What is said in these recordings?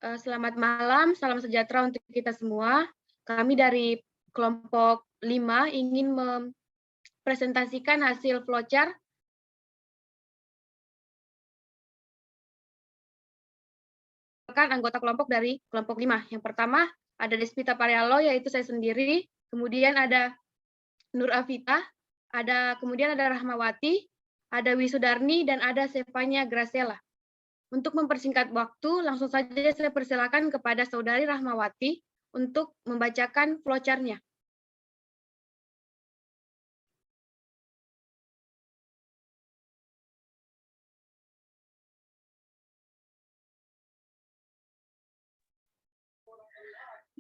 Selamat malam, salam sejahtera untuk kita semua. Kami dari kelompok 5 ingin mempresentasikan hasil flowchart anggota kelompok dari kelompok 5. Yang pertama ada Despita Parialo, yaitu saya sendiri. Kemudian ada Nur Afita, kemudian ada Rahmawati, ada Wisudarni, dan ada Sevanya Gracela. Untuk mempersingkat waktu, langsung saja saya persilakan kepada Saudari Rahmawati untuk membacakan flowchart-nya.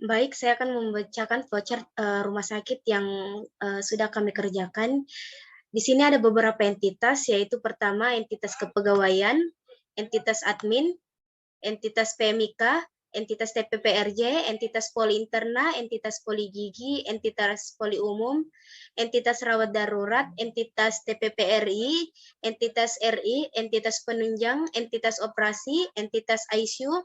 Baik, saya akan membacakan flowchart rumah sakit yang sudah kami kerjakan. Di sini ada beberapa entitas, yaitu pertama entitas kepegawaian, entitas admin, entitas PMIK, entitas TPPRJ, entitas poli interna, entitas poli gigi, entitas poli umum, entitas rawat darurat, entitas TPPRI, entitas RI, entitas penunjang, entitas operasi, entitas ICU,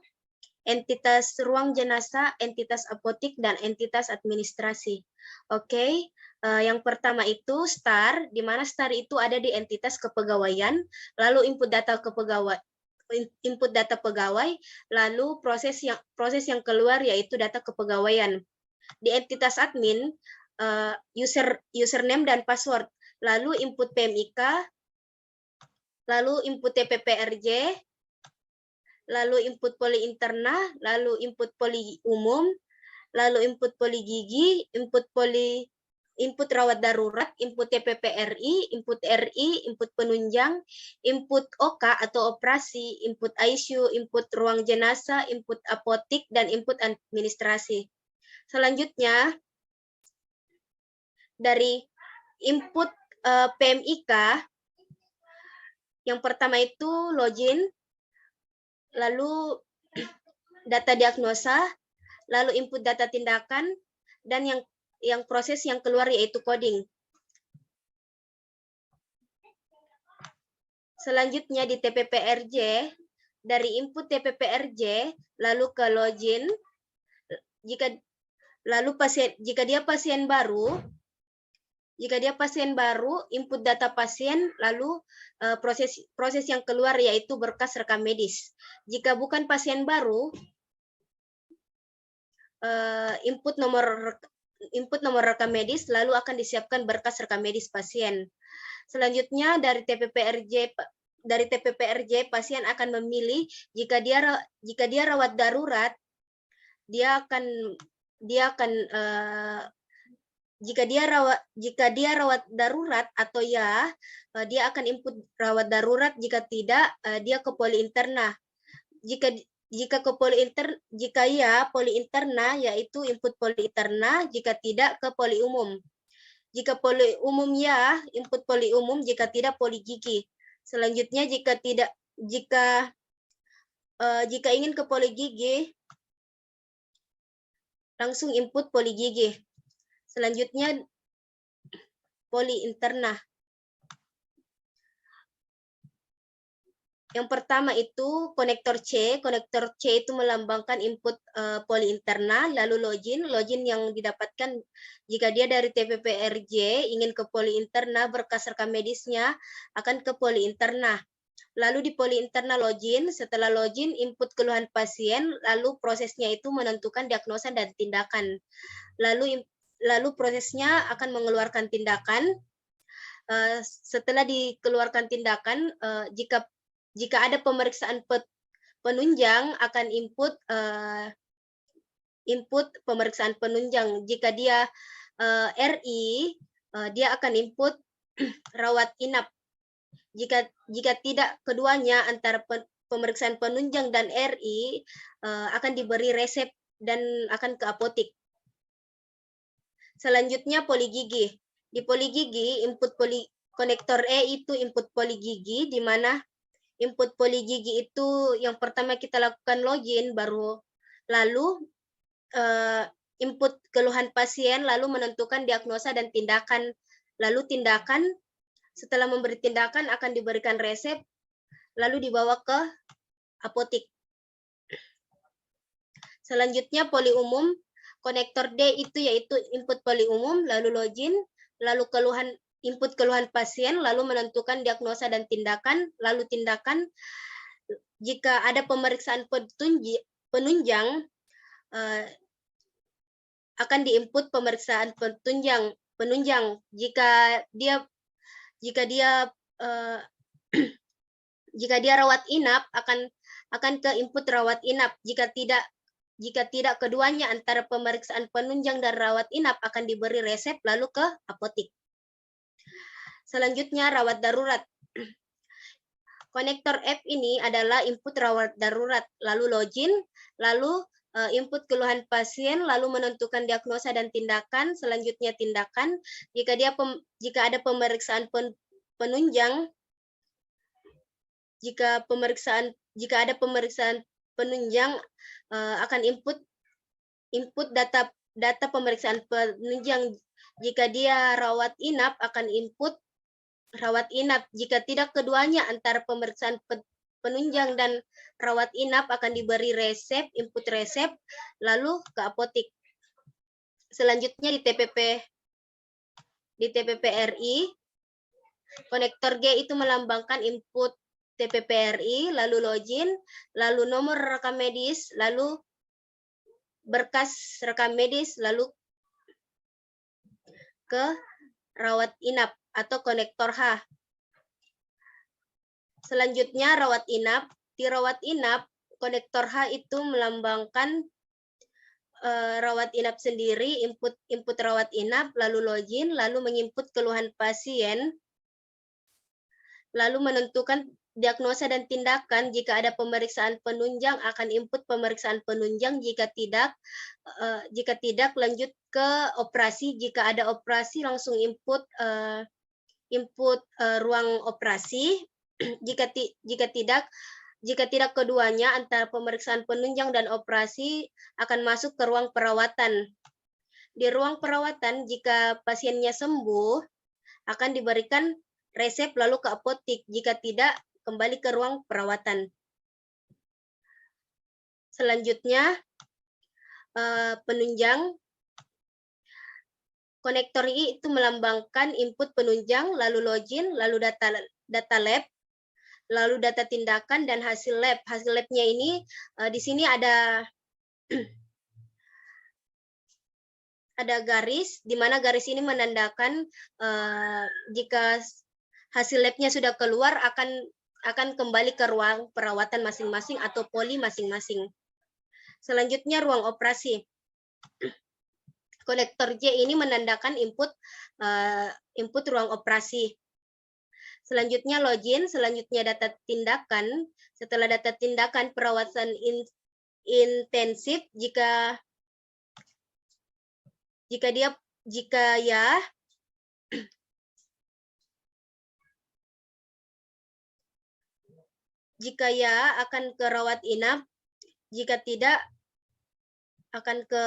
entitas ruang jenazah, entitas apotik, dan entitas administrasi. Oke, yang pertama itu STAR, di mana STAR itu ada di entitas kepegawaian, lalu input data pegawai, lalu proses yang keluar yaitu data kepegawaian. Di entitas admin, username dan password, lalu input PMIK, lalu input TPPRJ, lalu input poli interna, lalu input poli umum, lalu input poli gigi, input rawat darurat, input TPPRI, input RI, input penunjang, input OK atau operasi, input ICU, input ruang jenazah, input apotik, dan input administrasi. Selanjutnya, dari input PMIK, yang pertama itu login, lalu data diagnosa, lalu input data tindakan, dan yang proses yang keluar yaitu coding. Selanjutnya di TPPRJ, dari input TPPRJ, lalu ke login, jika dia pasien baru, input data pasien, lalu proses yang keluar yaitu berkas rekam medis. Jika bukan pasien baru, input nomor rekam medis, lalu akan disiapkan berkas rekam medis pasien. Selanjutnya dari TPPRJ pasien akan memilih jika dia rawat darurat, jika dia rawat darurat atau ya, dia akan input rawat darurat. Jika tidak, dia ke poli interna. Jika ya poli interna, yaitu input poli interna. Jika tidak, ke poli umum. Jika poli umum ya, input poli umum. Jika tidak, poli gigi. Selanjutnya jika ingin ke poli gigi, langsung input poli gigi. Selanjutnya poli interna. Yang pertama itu konektor C. Konektor C itu melambangkan input poli interna, lalu login yang didapatkan jika dia dari TPPRJ ingin ke poli interna, berkas rekam medisnya akan ke poli interna. Lalu di poli interna login, setelah login input keluhan pasien, lalu prosesnya itu menentukan diagnosa dan tindakan. Lalu prosesnya akan mengeluarkan tindakan. Setelah dikeluarkan tindakan, jika ada pemeriksaan penunjang akan input pemeriksaan penunjang. Jika dia RI, dia akan input rawat inap. Jika tidak keduanya, antara pemeriksaan penunjang dan RI, akan diberi resep dan akan ke apotik. Selanjutnya poli gigi. Di poli gigi, konektor E itu input poli gigi, di mana input poli gigi itu yang pertama kita lakukan login, lalu input keluhan pasien, lalu menentukan diagnosa dan tindakan. Lalu tindakan, setelah memberi tindakan akan diberikan resep, lalu dibawa ke apotik. Selanjutnya poli umum, konektor D itu yaitu input poli umum, lalu login, lalu input keluhan pasien, lalu menentukan diagnosa dan tindakan, lalu tindakan jika ada pemeriksaan penunjang akan diinput pemeriksaan penunjang jika dia jika dia rawat inap akan ke input rawat inap. Jika tidak keduanya antara pemeriksaan penunjang dan rawat inap akan diberi resep lalu ke apotik. Selanjutnya rawat darurat. Konektor F ini adalah input rawat darurat, lalu login, lalu input keluhan pasien, lalu menentukan diagnosa dan tindakan, selanjutnya tindakan. Jika ada pemeriksaan penunjang, jika ada pemeriksaan penunjang akan input data pemeriksaan penunjang. Jika dia rawat inap akan input rawat inap. Jika tidak keduanya antara pemeriksaan penunjang dan rawat inap akan diberi resep, input resep, lalu ke apotik. Selanjutnya di TPP RI, konektor G itu melambangkan input TPP RI, lalu login, lalu nomor rekam medis, lalu berkas rekam medis, lalu ke rawat inap atau konektor H. Selanjutnya rawat inap. Di rawat inap, konektor H itu melambangkan rawat inap sendiri, input rawat inap, lalu login, lalu menginput keluhan pasien, lalu menentukan diagnosa dan tindakan. Jika ada pemeriksaan penunjang akan input pemeriksaan penunjang, jika tidak lanjut ke operasi. Jika ada operasi langsung input ruang operasi. Jika tidak keduanya antara pemeriksaan penunjang dan operasi akan masuk ke ruang perawatan. Di ruang perawatan jika pasiennya sembuh akan diberikan resep lalu ke apotik. Jika tidak kembali ke ruang perawatan. Selanjutnya penunjang. Konektor I itu melambangkan input penunjang, lalu login, lalu data lab, lalu data tindakan dan hasil lab. Hasil labnya ini di sini ada garis, di mana garis ini menandakan jika hasil labnya sudah keluar akan kembali ke ruang perawatan masing-masing atau poli masing-masing. Selanjutnya ruang operasi. Konektor J ini menandakan input ruang operasi. Selanjutnya login, selanjutnya data tindakan. Setelah data tindakan perawatan intensif jika ya akan ke rawat inap, jika tidak akan ke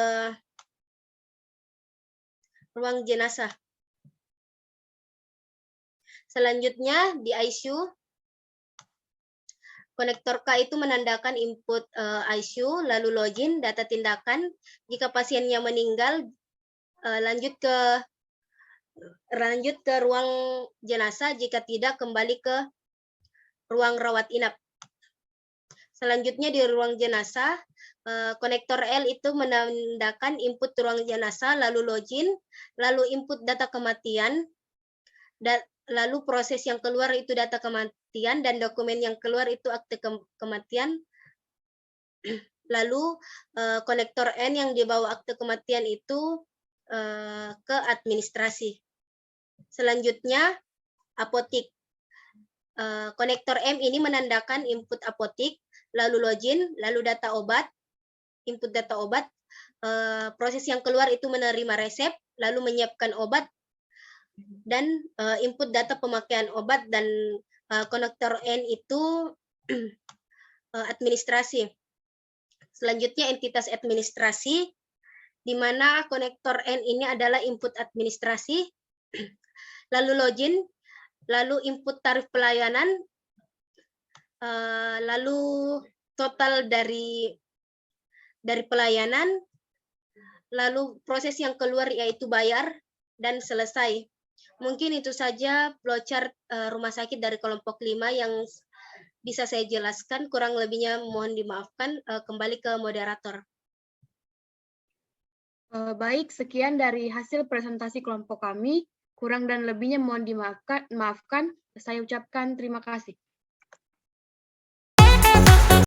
ruang jenazah. Selanjutnya di ICU, konektor K itu menandakan input ICU, lalu login, data tindakan. Jika pasiennya meninggal, lanjut ke ruang jenazah, jika tidak kembali ke ruang rawat inap. Selanjutnya di ruang jenazah, konektor L itu menandakan input ruang jenazah, lalu login, lalu input data kematian, lalu proses yang keluar itu data kematian, dan dokumen yang keluar itu akte kematian. Lalu konektor N yang dibawa akte kematian itu ke administrasi. Selanjutnya apotik. Konektor M ini menandakan input apotik, lalu login, lalu data obat, input data obat. Proses yang keluar itu menerima resep, lalu menyiapkan obat, dan input data pemakaian obat. Dan konektor N itu administrasi. Selanjutnya entitas administrasi, di mana konektor N ini adalah input administrasi, lalu login, lalu input tarif pelayanan, lalu total dari dari pelayanan, lalu proses yang keluar yaitu bayar, dan selesai. Mungkin itu saja flowchart rumah sakit dari kelompok 5 yang bisa saya jelaskan, kurang lebihnya mohon dimaafkan. Kembali ke moderator. Baik, sekian dari hasil presentasi kelompok kami. Kurang dan lebihnya mohon dimaafkan. Saya ucapkan terima kasih.